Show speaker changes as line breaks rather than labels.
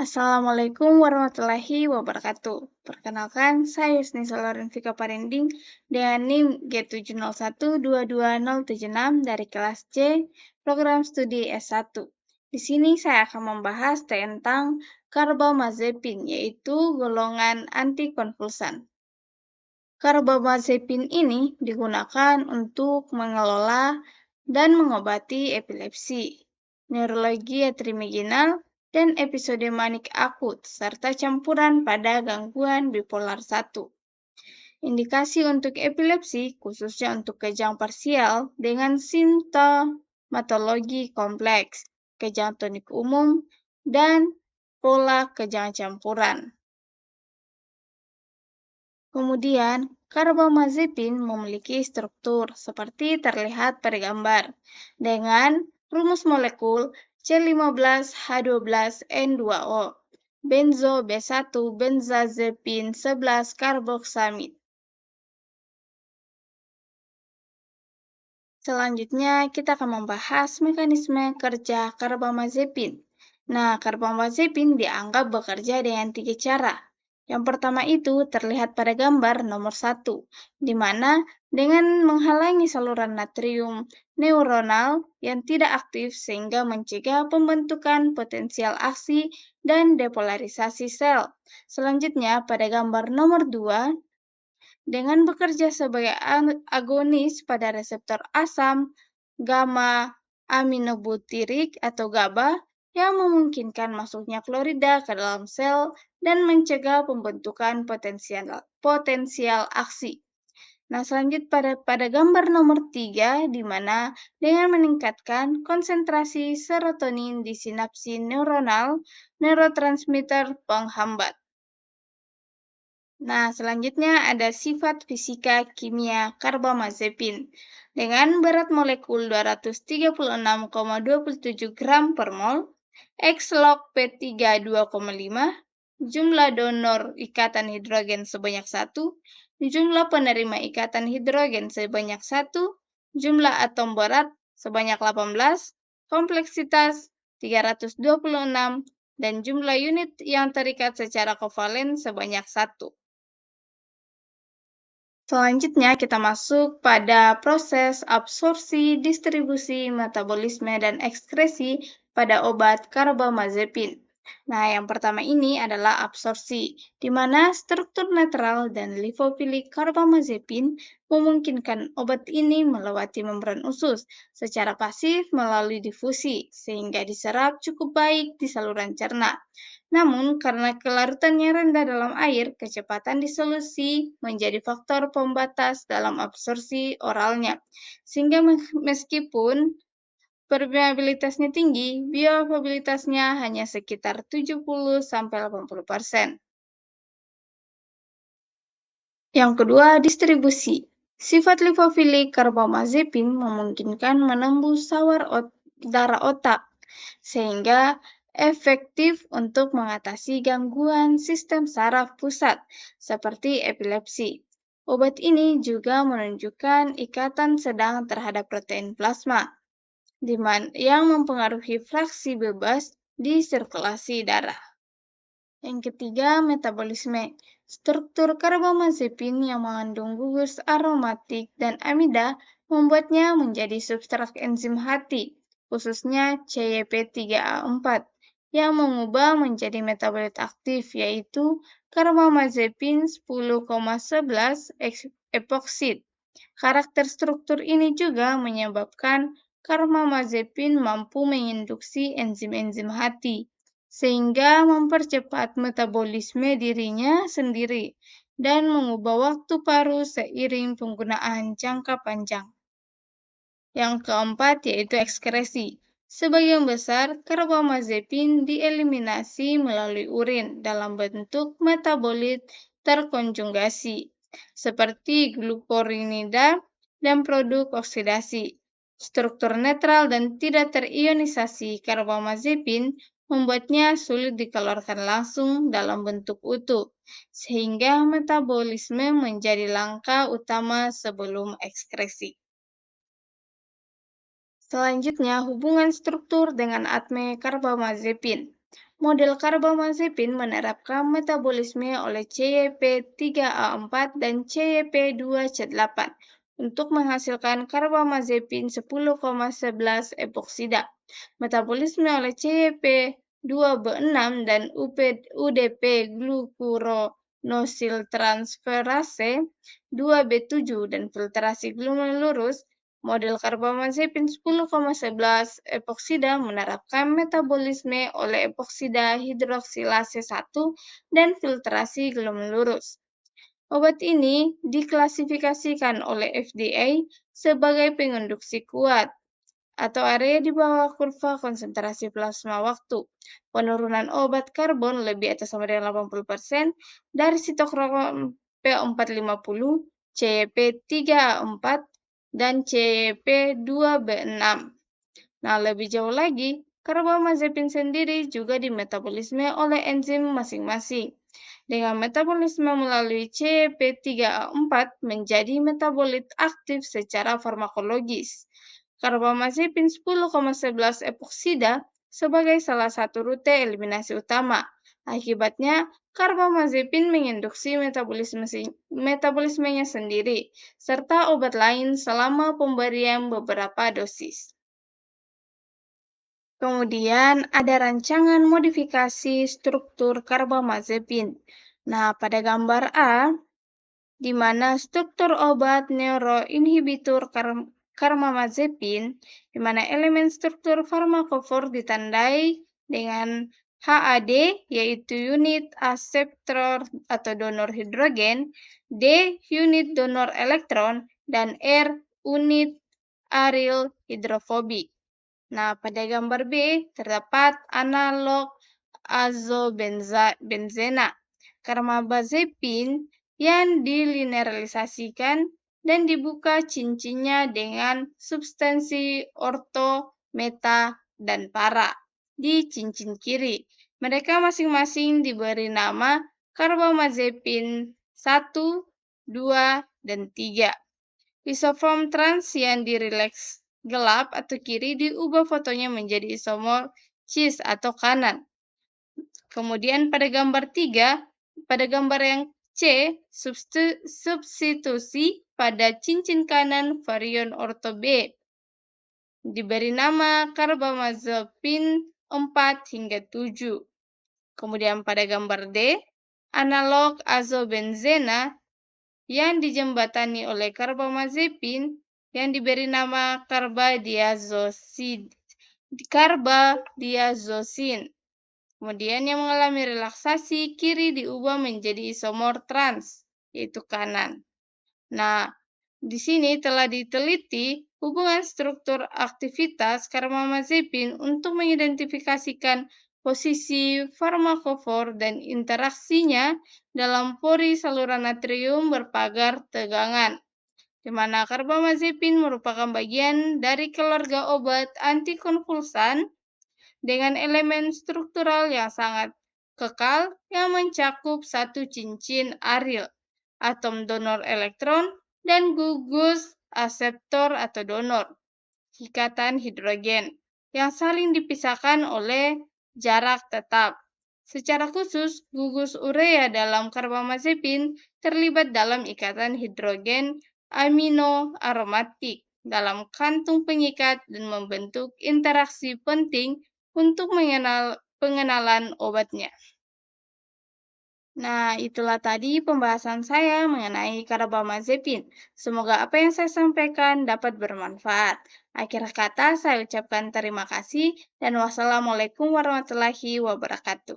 Assalamualaikum warahmatullahi wabarakatuh. Perkenalkan, saya Yusni Solorin Vika Parinding dengan NIM G701227076 dari kelas C, program studi S1. Di sini saya akan membahas tentang karbamazepin, yaitu golongan antikonvulsan. Karbamazepin ini digunakan untuk mengelola dan mengobati epilepsi, neurologi trigeminal, dan episode manik akut, serta campuran pada gangguan bipolar 1. Indikasi untuk epilepsi khususnya untuk kejang parsial dengan simptomatologi kompleks, kejang tonik umum, dan pola kejang campuran. Kemudian, karbamazepin memiliki struktur seperti terlihat pada gambar dengan rumus molekul C15H12N2O, benzo B1 benzazepin 11 karboksamid. Selanjutnya, kita akan membahas mekanisme kerja karbamazepin. Nah, karbamazepin dianggap bekerja dengan 3 cara. Yang pertama itu terlihat pada gambar nomor 1, di mana dengan menghalangi saluran natrium neuronal yang tidak aktif sehingga mencegah pembentukan potensial aksi dan depolarisasi sel. Selanjutnya, pada gambar nomor 2, dengan bekerja sebagai agonis pada reseptor asam gamma aminobutyric atau GABA yang memungkinkan masuknya klorida ke dalam sel dan mencegah pembentukan potensial aksi. Nah, selanjutnya pada gambar nomor 3, di mana dengan meningkatkan konsentrasi serotonin di sinapsi neuronal, neurotransmitter penghambat. Nah, selanjutnya ada sifat fisika kimia karbamazepin. Dengan berat molekul 236,27 gram per mol, X-log P3 2,5, jumlah donor ikatan hidrogen sebanyak 1, jumlah penerima ikatan hidrogen sebanyak 1, jumlah atom berat sebanyak 18, kompleksitas 326, dan jumlah unit yang terikat secara kovalen sebanyak 1. Selanjutnya kita masuk pada proses absorpsi, distribusi, metabolisme, dan ekskresi pada obat karbamazepin. Nah, yang pertama ini adalah absorpsi, di mana struktur netral dan lipofilik karbamazepin memungkinkan obat ini melewati membran usus secara pasif melalui difusi, sehingga diserap cukup baik di saluran cerna. Namun, karena kelarutannya rendah dalam air, kecepatan disolusi menjadi faktor pembatas dalam absorpsi oralnya. Sehingga meskipun permeabilitasnya tinggi, bioavailabilitasnya hanya sekitar 70-80%. Yang kedua, distribusi. Sifat lipofilik karbamazepin memungkinkan menembus darah otak, sehingga efektif untuk mengatasi gangguan sistem saraf pusat seperti epilepsi. Obat ini juga menunjukkan ikatan sedang terhadap protein plasma, yang mempengaruhi fraksi bebas di sirkulasi darah. Yang ketiga, metabolisme. Struktur karbamazepin yang mengandung gugus aromatik dan amida membuatnya menjadi substrat enzim hati, khususnya CYP3A4, yang mengubah menjadi metabolit aktif, yaitu karbamazepin 10,11 epoksid. Karakter struktur ini juga menyebabkan karbamazepin mampu menginduksi enzim-enzim hati, sehingga mempercepat metabolisme dirinya sendiri dan mengubah waktu paru seiring penggunaan jangka panjang. Yang keempat yaitu ekskresi. Sebagian besar karbamazepin dieliminasi melalui urin dalam bentuk metabolit terkonjugasi, seperti glukuronida dan produk oksidasi. Struktur netral dan tidak terionisasi karbamazepin membuatnya sulit dikeluarkan langsung dalam bentuk utuh, sehingga metabolisme menjadi langkah utama sebelum ekskresi. Selanjutnya, hubungan struktur dengan atme karbamazepin. Model karbamazepin menerapkan metabolisme oleh CYP3A4 dan CYP2C8 untuk menghasilkan karbamazepin 10,11 epoksida. Metabolisme oleh CYP2B6 dan UDP glucuroniltransferase 2B7 dan filtrasi glomerulus. Model karbamazepin 10,11 epoksida menerapkan metabolisme oleh epoksida hidroksilase 1 dan filtrasi glomerulus. Obat ini diklasifikasikan oleh FDA sebagai penginduksi kuat atau area di bawah kurva konsentrasi plasma waktu. Penurunan obat karbon lebih atau sama dengan 80% dari sitokrom P450, CYP3A4, dan CYP2B6. Nah, lebih jauh lagi, karbamazepin sendiri juga dimetabolisme oleh enzim masing-masing. Dengan metabolisme melalui CYP3A4 menjadi metabolit aktif secara farmakologis. Karbamazepin 10,11 epoksida sebagai salah satu rute eliminasi utama. Akibatnya, karbamazepin menginduksi metabolismenya sendiri, serta obat lain selama pemberian beberapa dosis. Kemudian ada rancangan modifikasi struktur karbamazepin. Nah, pada gambar A, di mana struktur obat neuroinhibitor karbamazepin, di mana elemen struktur farmakofor ditandai dengan HAD, yaitu unit aseptor atau donor hidrogen, D, unit donor elektron, dan R, unit aryl hidrofobik. Nah, pada gambar B terdapat analog azobenzena, karbamazepin yang dilinearisasikan dan dibuka cincinnya dengan substansi orto, meta, dan para di cincin kiri. Mereka masing-masing diberi nama karbamazepin 1, 2, dan 3. Isoform trans yang dirileks gelap atau kiri diubah fotonya menjadi isomer cis atau kanan. Kemudian pada gambar 3, pada gambar yang C, substitusi pada cincin kanan varian orto B. Diberi nama karbamazepin 4 hingga 7. Kemudian pada gambar D, analog azobenzena yang dijembatani oleh karbamazepin yang diberi nama karbadiazosin. Kemudian yang mengalami relaksasi kiri diubah menjadi isomer trans, yaitu kanan. Nah, di sini telah diteliti hubungan struktur aktivitas karbamazepin untuk mengidentifikasikan posisi farmakofor dan interaksinya dalam pori saluran natrium berpagar tegangan, di mana karbamazepin merupakan bagian dari keluarga obat antikonvulsan dengan elemen struktural yang sangat kekal yang mencakup satu cincin aryl, atom donor elektron, dan gugus aseptor atau donor, ikatan hidrogen, yang saling dipisahkan oleh jarak tetap. Secara khusus, gugus urea dalam karbamazepin terlibat dalam ikatan hidrogen aminoaromatik dalam kantung pengikat dan membentuk interaksi penting untuk pengenalan obatnya. Nah, itulah tadi pembahasan saya mengenai karbamazepin. Semoga apa yang saya sampaikan dapat bermanfaat. Akhir kata, saya ucapkan terima kasih dan wassalamualaikum warahmatullahi wabarakatuh.